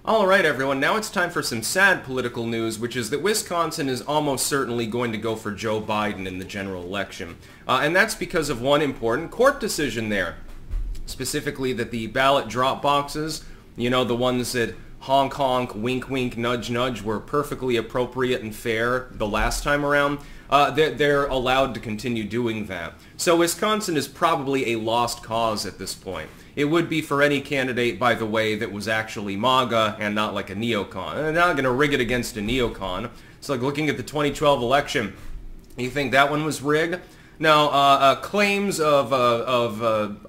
Alright everyone, now it's time for some sad political news, which is that Wisconsin is almost certainly going to go for Joe Biden in the general election. And that's because of one important court decision there. Specifically that the ballot drop boxes, you know, the ones that honk honk, wink wink, nudge nudge were perfectly appropriate and fair the last time around, they're allowed to continue doing that. So Wisconsin is probably a lost cause at this point. It would be for any candidate, by the way, that was actually MAGA and not like a neocon. And they're not going to rig it against a neocon. It's like looking at the 2012 election. You think that one was rigged? Now, claims of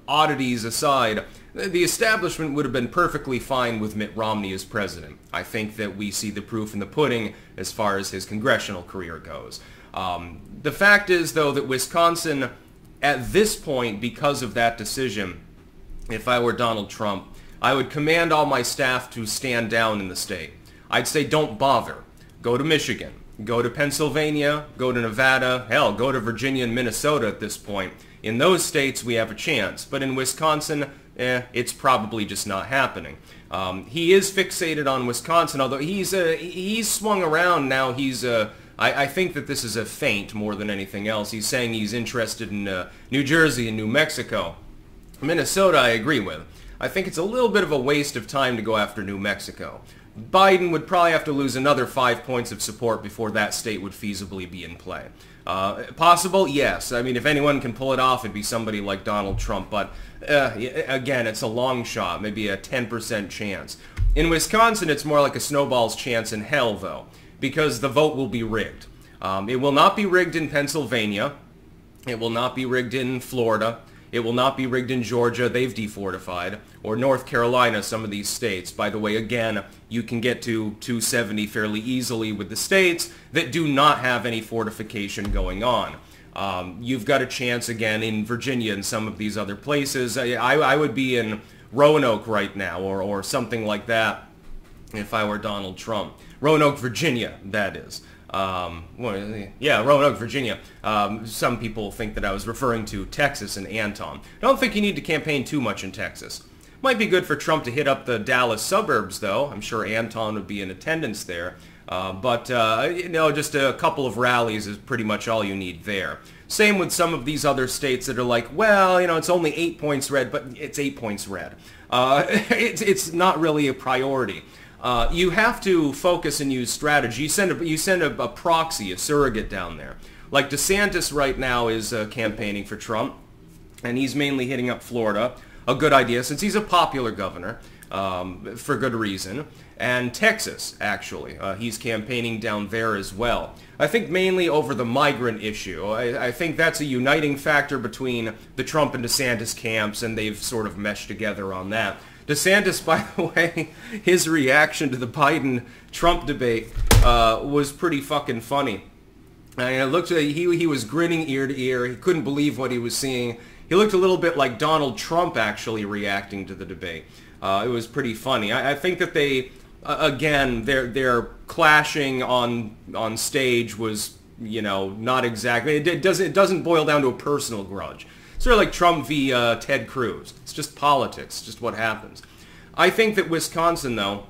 oddities aside, the establishment would have been perfectly fine with Mitt Romney as president. I think that we see the proof in the pudding as far as his congressional career goes. The fact is, though, that Wisconsin, at this point, because of that decision, if I were Donald Trump, I would command all my staff to stand down in the state. I'd say don't bother. Go to Michigan. Go to Pennsylvania. Go to Nevada. Hell, go to Virginia and Minnesota at this point. In those states, we have a chance. But in Wisconsin, it's probably just not happening. He is fixated on Wisconsin, although he's swung around now. I think that this is a feint more than anything else. He's saying he's interested in New Jersey and New Mexico. Minnesota, I agree with. I think it's a little bit of a waste of time to go after New Mexico. Biden would probably have to lose another 5 points of support before that state would feasibly be in play. Possible? Yes. I mean, if anyone can pull it off, it'd be somebody like Donald Trump. But, again, it's a long shot, maybe a 10% chance. In Wisconsin, it's more like a snowball's chance in hell, though, because the vote will be rigged. It will not be rigged in Pennsylvania. It will not be rigged in Florida. It will not be rigged in Georgia, they've defortified, or North Carolina, some of these states. By the way, again, you can get to 270 fairly easily with the states that do not have any fortification going on. You've got a chance, again, in Virginia and some of these other places. I would be in Roanoke right now, or something like that, if I were Donald Trump. Roanoke, Virginia, that is. Roanoke, Virginia. Some people think that I was referring to Texas and Anton. I don't think you need to campaign too much in Texas. Might be good for Trump to hit up the Dallas suburbs, though. I'm sure Anton would be in attendance there. Just a couple of rallies is pretty much all you need there. Same with some of these other states that are like, well, it's only 8 points red, but it's 8 points red. It's not really a priority. You have to focus and use strategy. You send a proxy, a surrogate down there. Like DeSantis right now is campaigning for Trump, and he's mainly hitting up Florida. A good idea, since he's a popular governor, for good reason. And Texas, actually. He's campaigning down there as well. I think mainly over the migrant issue. I think that's a uniting factor between the Trump and DeSantis camps, and they've sort of meshed together on that. DeSantis, by the way, his reaction to the Biden-Trump debate was pretty fucking funny. It looked like he was grinning ear to ear. He couldn't believe what he was seeing. He looked a little bit like Donald Trump actually reacting to the debate. It was pretty funny. I think that they, again, their clashing on stage was, not exactly. It doesn't boil down to a personal grudge. Sort of like Trump v. Ted Cruz. It's just politics, just what happens. I think that Wisconsin, though,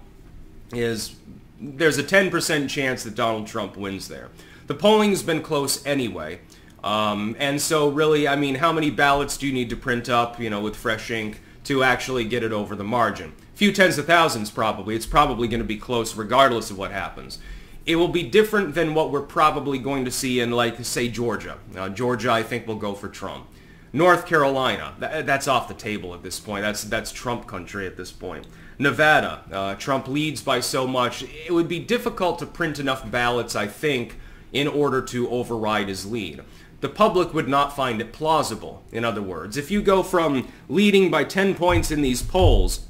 there's a 10% chance that Donald Trump wins there. The polling's been close anyway. And so really, I mean, how many ballots do you need to print up, with fresh ink to actually get it over the margin? A few tens of thousands, probably. It's probably going to be close regardless of what happens. It will be different than what we're probably going to see in, like, say, Georgia. Georgia, I think, will go for Trump. North Carolina, that's off the table at this point. That's Trump country at this point. Nevada, Trump leads by so much. It would be difficult to print enough ballots, I think, in order to override his lead. The public would not find it plausible, in other words. If you go from leading by 10 points in these polls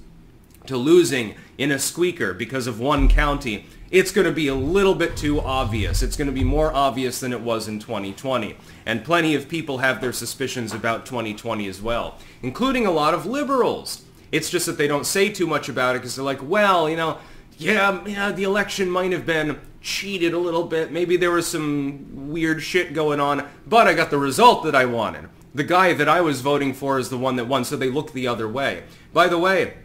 to losing in a squeaker because of one county, it's going to be a little bit too obvious. It's going to be more obvious than it was in 2020. And plenty of people have their suspicions about 2020 as well, including a lot of liberals. It's just that they don't say too much about it because they're like, well, the election might have been cheated a little bit. Maybe there was some weird shit going on, but I got the result that I wanted. The guy that I was voting for is the one that won, so they look the other way. By the way,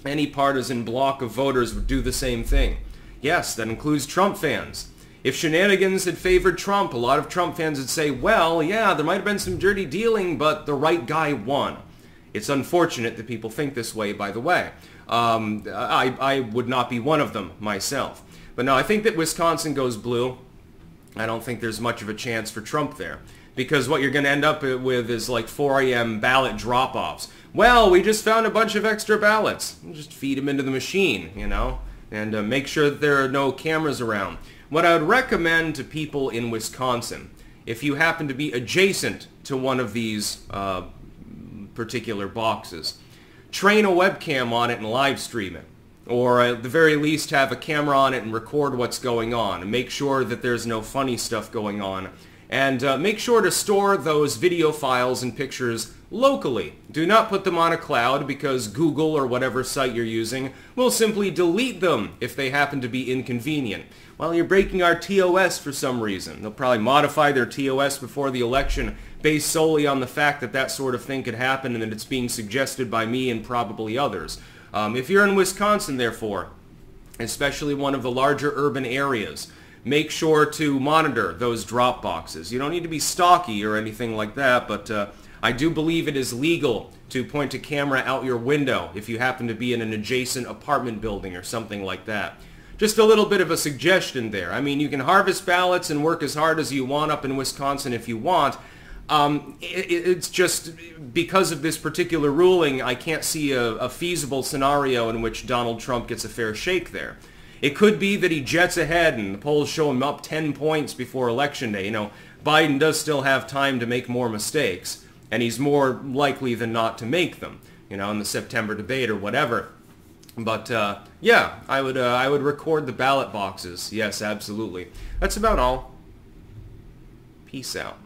any partisan bloc of voters would do the same thing. Yes, that includes Trump fans. If shenanigans had favored Trump, a lot of Trump fans would say, well, yeah, there might have been some dirty dealing, but the right guy won. It's unfortunate that people think this way, by the way. I would not be one of them myself. But no, I think that Wisconsin goes blue. I don't think there's much of a chance for Trump there. Because what you're going to end up with is like 4 a.m. ballot drop-offs. Well, we just found a bunch of extra ballots. Just feed them into the machine, you know, and make sure that there are no cameras around. What I would recommend to people in Wisconsin, if you happen to be adjacent to one of these particular boxes, train a webcam on it and live stream it. Or at the very least have a camera on it and record what's going on. And make sure that there's no funny stuff going on. And make sure to store those video files and pictures locally. Do not put them on a cloud because Google or whatever site you're using will simply delete them if they happen to be inconvenient. Well, you're breaking our TOS for some reason. They'll probably modify their TOS before the election based solely on the fact that that sort of thing could happen and that it's being suggested by me and probably others. If you're in Wisconsin, therefore, especially one of the larger urban areas, make sure to monitor those drop boxes. You don't need to be stalky or anything like that, but I do believe it is legal to point a camera out your window if you happen to be in an adjacent apartment building or something like that. Just a little bit of a suggestion there. I mean, you can harvest ballots and work as hard as you want up in Wisconsin if you want. It's just because of this particular ruling, I can't see a feasible scenario in which Donald Trump gets a fair shake there. It could be that he jets ahead and the polls show him up 10 points before Election Day. You know, Biden does still have time to make more mistakes, and he's more likely than not to make them, you know, in the September debate or whatever. But, yeah, I would record the ballot boxes. Yes, absolutely. That's about all. Peace out.